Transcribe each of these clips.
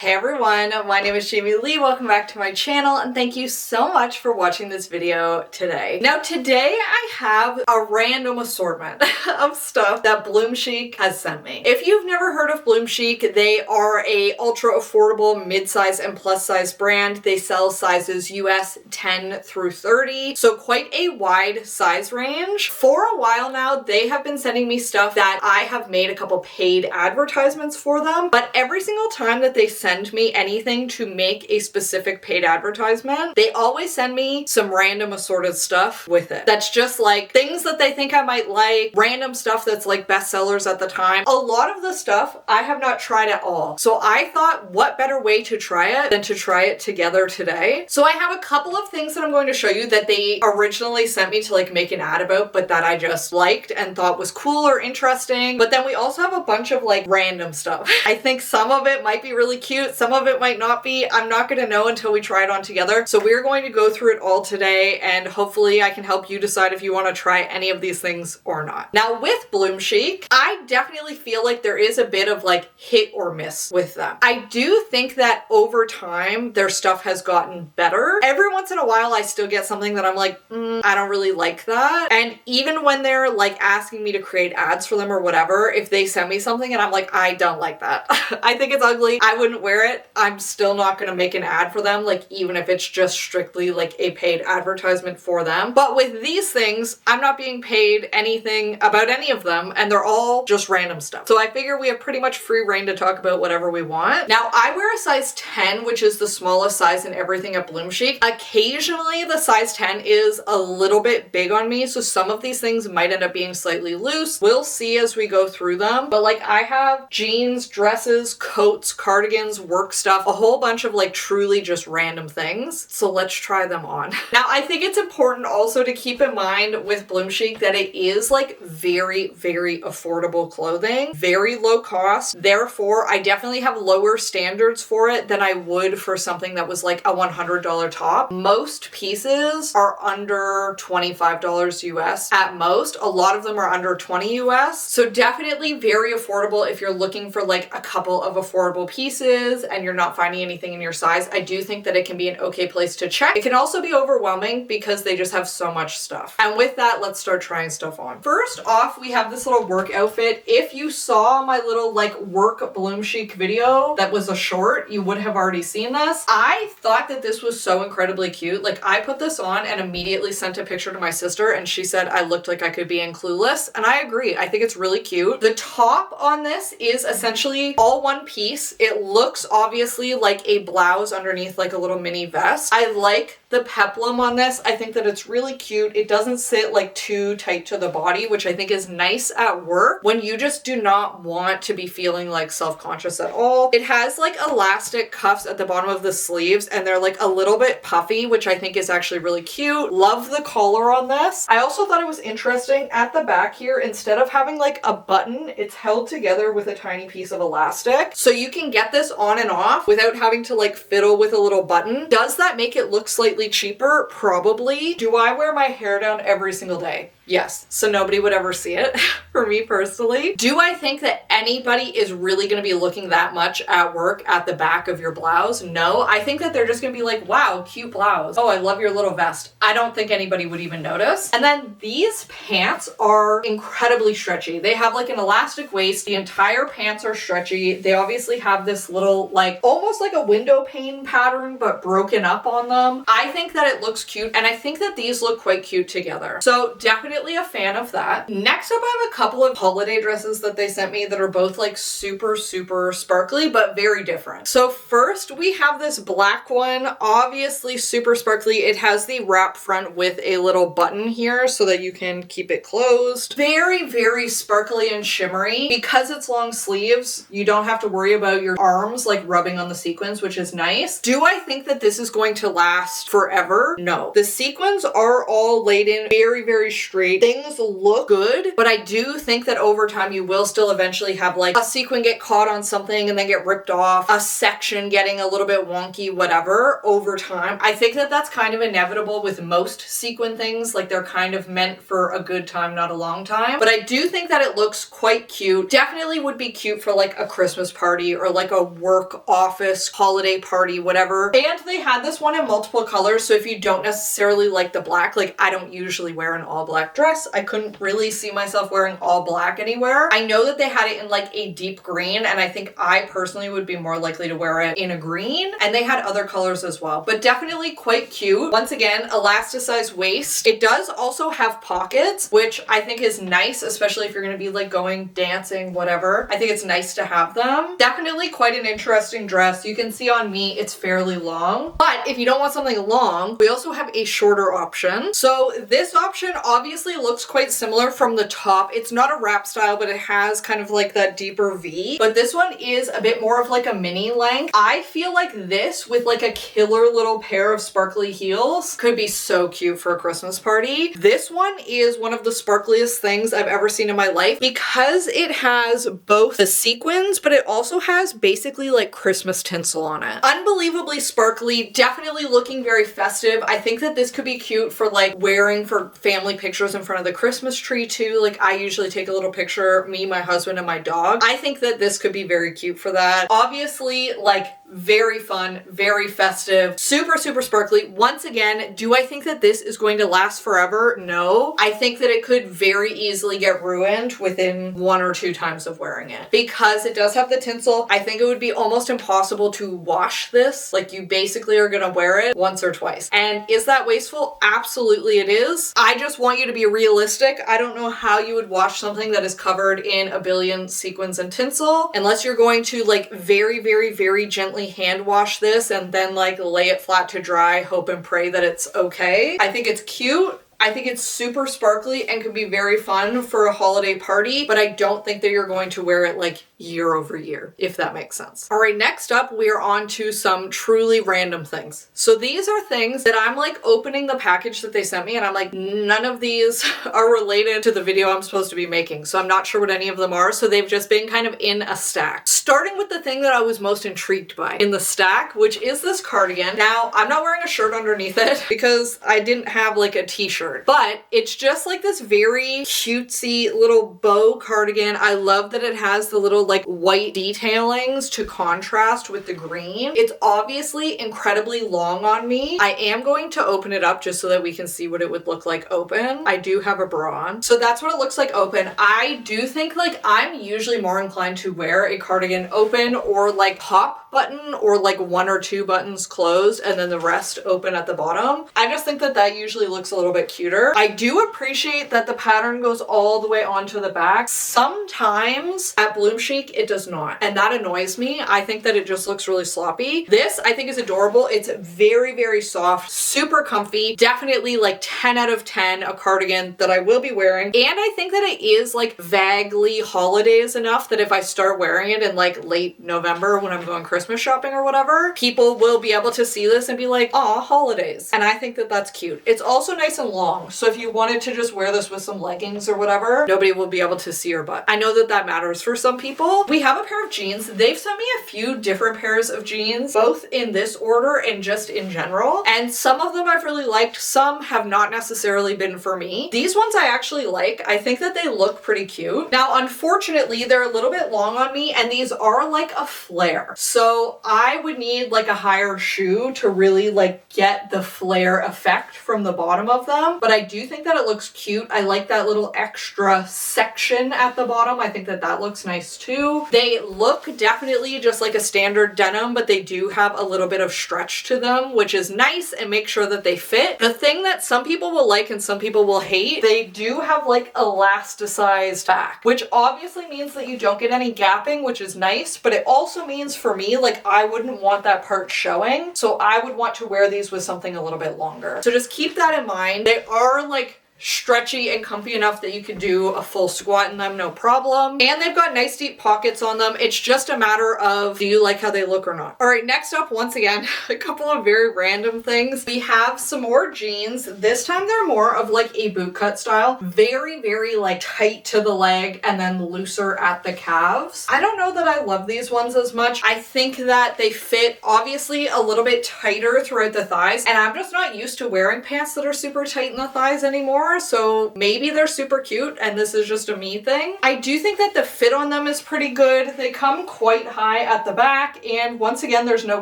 Hey everyone, my name is Jamie Lee. Welcome back to my channel and thank you so much for watching this video today. Now today I have a random assortment of stuff that BloomChic has sent me. If you've never heard of BloomChic, they are a ultra affordable mid-size and plus size brand. They sell sizes US 10 through 30, so quite a wide size range. For a while now, they have been sending me stuff that I have made a couple paid advertisements for them, but every single time that they send me anything to make a specific paid advertisement, they always send me some random assorted stuff with it. That's just like things that they think I might like, random stuff that's like bestsellers at the time. A lot of the stuff I have not tried at all. So I thought, what better way to try it than to try it together today? So I have a couple of things that I'm going to show you that they originally sent me to like make an ad about, but that I just liked and thought was cool or interesting. But then we also have a bunch of like random stuff. I think some of it might be really cute. Some of it might not be. I'm not going to know until we try it on together. So we're going to go through it all today and hopefully I can help you decide if you want to try any of these things or not. Now with BloomChic, I definitely feel like there is a bit of like hit or miss with them. I do think that over time their stuff has gotten better. Every once in a while I still get something that I'm like, I don't really like that. And even when they're like asking me to create ads for them or whatever, if they send me something and I'm like, I don't like that. I think it's ugly. I wouldn't wear it. I'm still not going to make an ad for them, like even if it's just strictly like a paid advertisement for them. But with these things, I'm not being paid anything about any of them and they're all just random stuff. So I figure we have pretty much free reign to talk about whatever we want. Now I wear a size 10, which is the smallest size in everything at BloomChic. Occasionally the size 10 is a little bit big on me, so some of these things might end up being slightly loose. We'll see as we go through them. But like I have jeans, dresses, coats, cardigans, work stuff, a whole bunch of like truly just random things. So let's try them on. Now I think it's important also to keep in mind with BloomChic that it is like very, very affordable clothing, very low cost. Therefore, I definitely have lower standards for it than I would for something that was like a $100 top. Most pieces are under $25 US at most. A lot of them are under 20 US. So definitely very affordable if you're looking for like a couple of affordable pieces and you're not finding anything in your size. I do think that it can be an okay place to check. It can also be overwhelming because they just have so much stuff. And with that, let's start trying stuff on. First off, we have this little work outfit. If you saw my little like work BloomChic video that was a short, you would have already seen this. I thought that this was so incredibly cute. Like I put this on and immediately sent a picture to my sister and she said I looked like I could be in Clueless. And I agree. I think it's really cute. The top on this is essentially all one piece. It looks obviously like a blouse underneath like a little mini vest. I like the peplum on this. I think that it's really cute. It doesn't sit like too tight to the body, which I think is nice at work when you just do not want to be feeling like self-conscious at all. It has like elastic cuffs at the bottom of the sleeves and they're like a little bit puffy, which I think is actually really cute. Love the collar on this. I also thought it was interesting at the back here, instead of having like a button, it's held together with a tiny piece of elastic. So you can get this on and off without having to like fiddle with a little button. Does that make it look slightly cheaper? Probably. Do I wear my hair down every single day? Yes, so nobody would ever see it for me personally. Do I think that anybody is really going to be looking that much at work at the back of your blouse? No, I think that they're just going to be like, wow, cute blouse. Oh, I love your little vest. I don't think anybody would even notice. And then these pants are incredibly stretchy. They have like an elastic waist. The entire pants are stretchy. They obviously have this little like almost like a window pane pattern but broken up on them. I think that it looks cute and I think that these look quite cute together. So definitely a fan of that. Next up, I have a couple of holiday dresses that they sent me that are both like super, super sparkly, but very different. So first we have this black one, obviously super sparkly. It has the wrap front with a little button here so that you can keep it closed. Very, very sparkly and shimmery. Because it's long sleeves, you don't have to worry about your arms like rubbing on the sequins, which is nice. Do I think that this is going to last forever? No. The sequins are all laid in very, very straight great. Things look good, but I do think that over time you will still eventually have like a sequin get caught on something and then get ripped off, a section getting a little bit wonky, whatever, over time. I think that that's kind of inevitable with most sequin things. Like they're kind of meant for a good time, not a long time. But I do think that it looks quite cute. Definitely would be cute for like a Christmas party or like a work office holiday party, whatever. And they had this one in multiple colors. So if you don't necessarily like the black, like I don't usually wear an all black dress. I couldn't really see myself wearing all black anywhere. I know that they had it in like a deep green, and I think I personally would be more likely to wear it in a green, and they had other colors as well, but definitely quite cute. Once again, elasticized waist. It does also have pockets, which I think is nice, especially if you're going to be like going dancing, whatever. I think it's nice to have them. Definitely quite an interesting dress. You can see on me it's fairly long, but if you don't want something long, we also have a shorter option. So this option obviously looks quite similar from the top. It's not a wrap style, but it has kind of like that deeper V, but this one is a bit more of like a mini length. I feel like this with like a killer little pair of sparkly heels could be so cute for a Christmas party. This one is one of the sparkliest things I've ever seen in my life because it has both the sequins, but it also has basically like Christmas tinsel on it. Unbelievably sparkly, definitely looking very festive. I think that this could be cute for like wearing for family pictures in front of the Christmas tree too. Like I usually take a little picture, me, my husband, and my dog. I think that this could be very cute for that. Obviously, like very fun, very festive, super, super sparkly. Once again, do I think that this is going to last forever? No. I think that it could very easily get ruined within 1 or 2 times of wearing it. Because it does have the tinsel, I think it would be almost impossible to wash this. Like you basically are gonna wear it once or twice. And is that wasteful? Absolutely it is. I just want you to be realistic. I don't know how you would wash something that is covered in a billion sequins and tinsel, unless you're going to like very, very, very gently hand wash this and then like lay it flat to dry, hope and pray that it's okay. I think it's cute. I think it's super sparkly and can be very fun for a holiday party, but I don't think that you're going to wear it like year over year, if that makes sense. All right, next up, we are on to some truly random things. So these are things that I'm like opening the package that they sent me and I'm like, none of these are related to the video I'm supposed to be making. So I'm not sure what any of them are. So they've just been kind of in a stack. Starting with the thing that I was most intrigued by in the stack, which is this cardigan. Now, I'm not wearing a shirt underneath it because I didn't have like a t-shirt, but it's just like this very cutesy little bow cardigan. I love that it has the little like white detailings to contrast with the green. It's obviously incredibly long on me. I am going to open it up just so that we can see what it would look like open. I do have a bra on. So that's what it looks like open. I do think like I'm usually more inclined to wear a cardigan open or like top button or like 1 or 2 buttons closed and then the rest open at the bottom. I just think that that usually looks a little bit cuter. I do appreciate that the pattern goes all the way onto the back. Sometimes at BloomChic it does not, and that annoys me. I think that it just looks really sloppy. This I think is adorable. It's very, very soft, super comfy, definitely like 10 out of 10, a cardigan that I will be wearing. And I think that it is like vaguely holidays enough that if I start wearing it in like late November when I'm going Christmas shopping or whatever, people will be able to see this and be like, aw, holidays. And I think that that's cute. It's also nice and long, so if you wanted to just wear this with some leggings or whatever, nobody will be able to see your butt. I know that that matters for some people. We have a pair of jeans. They've sent me a few different pairs of jeans, both in this order and just in general. And some of them I've really liked. Some have not necessarily been for me. These ones I actually like. I think that they look pretty cute. Now, unfortunately, they're a little bit long on me and these are like a flare. So I would need like a higher shoe to really like get the flare effect from the bottom of them. But I do think that it looks cute. I like that little extra section at the bottom. I think that that looks nice too. They look definitely just like a standard denim, but they do have a little bit of stretch to them, which is nice and make sure that they fit. The thing that some people will like and some people will hate, they do have like elasticized back, which obviously means that you don't get any gapping, which is nice, but it also means for me, like I wouldn't want that part showing. So I would want to wear these with something a little bit longer. So just keep that in mind. They are like stretchy and comfy enough that you can do a full squat in them, no problem. And they've got nice deep pockets on them. It's just a matter of, do you like how they look or not? All right, next up, once again, a couple of very random things. We have some more jeans. This time they're more of like a boot cut style. Very, very like tight to the leg and then looser at the calves. I don't know that I love these ones as much. I think that they fit obviously a little bit tighter throughout the thighs, and I'm just not used to wearing pants that are super tight in the thighs anymore, so maybe they're super cute and this is just a me thing. I do think that the fit on them is pretty good. They come quite high at the back, and once again there's no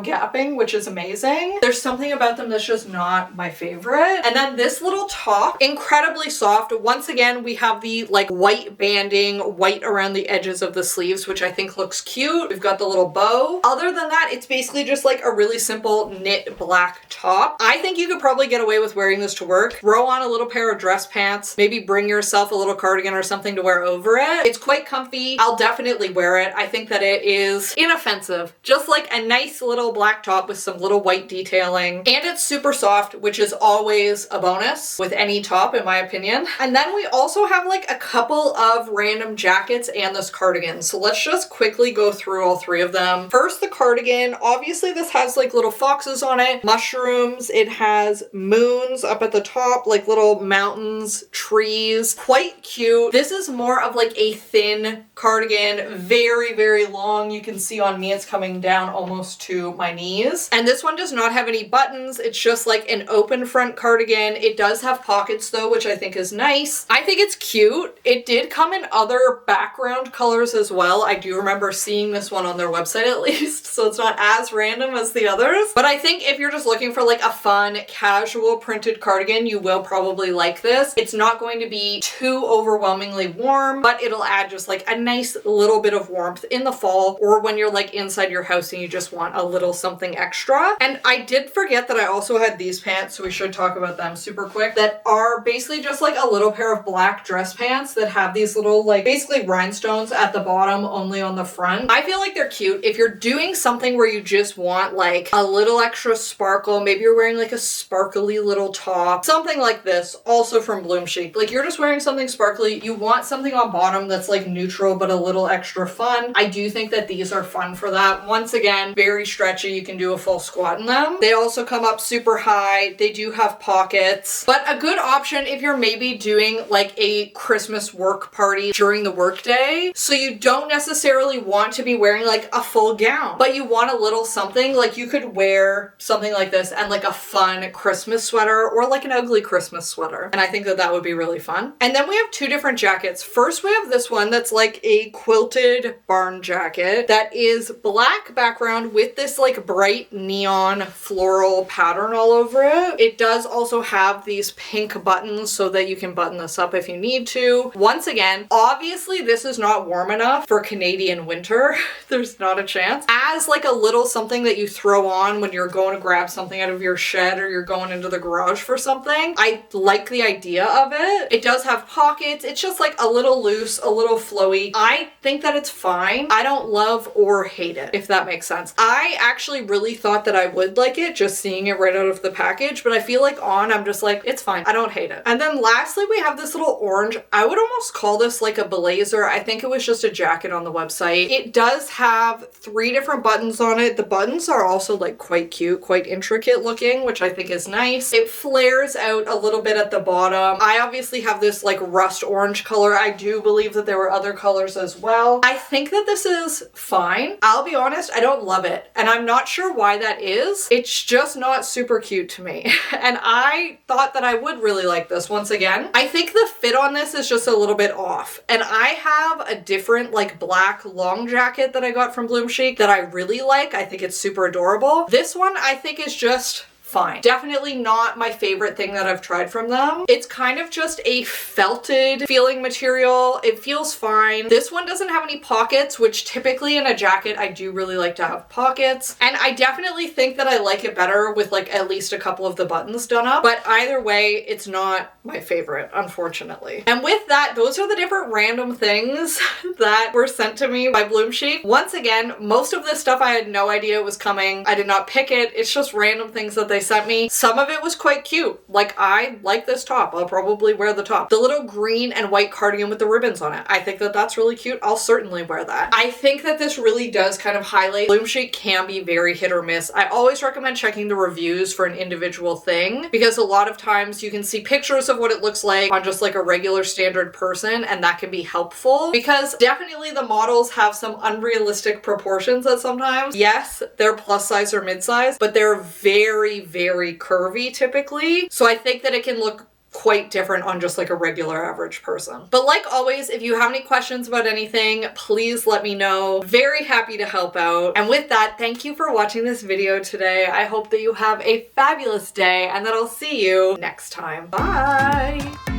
gapping, which is amazing. There's something about them that's just not my favorite. And then this little top, incredibly soft. Once again, we have the like white banding, white around the edges of the sleeves, which I think looks cute. We've got the little bow. Other than that, it's basically just like a really simple knit black top. I think you could probably get away with wearing this to work. Throw on a little pair of dress pants, maybe bring yourself a little cardigan or something to wear over it. It's quite comfy. I'll definitely wear it. I think that it is inoffensive. Just like a nice little black top with some little white detailing. And it's super soft, which is always a bonus with any top in my opinion. And then we also have like a couple of random jackets and this cardigan. So let's just quickly go through all three of them. First, the cardigan. Obviously this has like little foxes on it, mushrooms. It has moons up at the top, like little mountains, trees. Quite cute. This is more of like a thin cardigan, very, very long. You can see on me it's coming down almost to my knees. And this one does not have any buttons. It's just like an open front cardigan. It does have pockets though, which I think is nice. I think it's cute. It did come in other background colors as well. I do remember seeing this one on their website at least, so it's not as random as the others. But I think if you're just looking for like a fun, casual printed cardigan, you will probably like this. It's not going to be too overwhelmingly warm, but it'll add just like a nice little bit of warmth in the fall or when you're like inside your house and you just want a little something extra. And I did forget that I also had these pants, so we should talk about them super quick, that are basically just like a little pair of black dress pants that have these little like basically rhinestones at the bottom, only on the front. I feel like they're cute. If you're doing something where you just want like a little extra sparkle, maybe you're wearing like a sparkly little top, something like this, also from BloomChic. Like you're just wearing something sparkly, you want something on bottom that's like neutral but a little extra fun. I do think that these are fun for that. Once again, very stretchy. You can do a full squat in them. They also come up super high. They do have pockets, but a good option if you're maybe doing like a Christmas work party during the workday. So you don't necessarily want to be wearing like a full gown, but you want a little something. Like you could wear something like this and like a fun Christmas sweater or like an ugly Christmas sweater. And I think that that would be really fun. And then we have two different jackets. First, we have this one that's like a quilted barn jacket that is black background with this like bright neon floral pattern all over it. It does also have these pink buttons so that you can button this up if you need to. Once again, obviously this is not warm enough for Canadian winter. There's not a chance. As like a little something that you throw on when you're going to grab something out of your shed or you're going into the garage for something, I like the idea of it. It does have pockets. It's just like a little loose, a little flowy. I think that it's fine. I don't love or hate it, if that makes sense. I actually really thought that I would like it just seeing it right out of the package, but I feel like on, I'm just like, it's fine. I don't hate it. And then lastly, we have this little orange. I would almost call this like a blazer. I think it was just a jacket on the website. It does have 3 different buttons on it. The buttons are also like quite cute, quite intricate looking, which I think is nice. It flares out a little bit at the bottom. I obviously have this like rust orange color. I do believe that there were other colors as well. I think that this is fine. I'll be honest, I don't love it. And I'm not sure why that is. It's just not super cute to me. And I thought that I would really like this once again. I think the fit on this is just a little bit off. And I have a different like black long jacket that I got from BloomChic that I really like. I think it's super adorable. This one I think is just fine. Definitely not my favorite thing that I've tried from them. It's kind of just a felted feeling material. It feels fine. This one doesn't have any pockets, which typically in a jacket, I do really like to have pockets. And I definitely think that I like it better with like at least a couple of the buttons done up. But either way, it's not my favorite, unfortunately. And with that, those are the different random things that were sent to me by BloomChic. Once again, most of this stuff I had no idea it was coming. I did not pick it. It's just random things that they they sent me. Some of it was quite cute. Like, I like this top. I'll probably wear the top. The little green and white cardigan with the ribbons on it. I think that that's really cute. I'll certainly wear that. I think that this really does kind of highlight BloomChic can be very hit or miss. I always recommend checking the reviews for an individual thing because a lot of times you can see pictures of what it looks like on just like a regular standard person, and that can be helpful because definitely the models have some unrealistic proportions at sometimes. Yes, they're plus size or mid-size, but they're very, very curvy typically. So I think that it can look quite different on just like a regular average person. But like always, if you have any questions about anything, please let me know. Very happy to help out. And with that, thank you for watching this video today. I hope that you have a fabulous day and that I'll see you next time. Bye!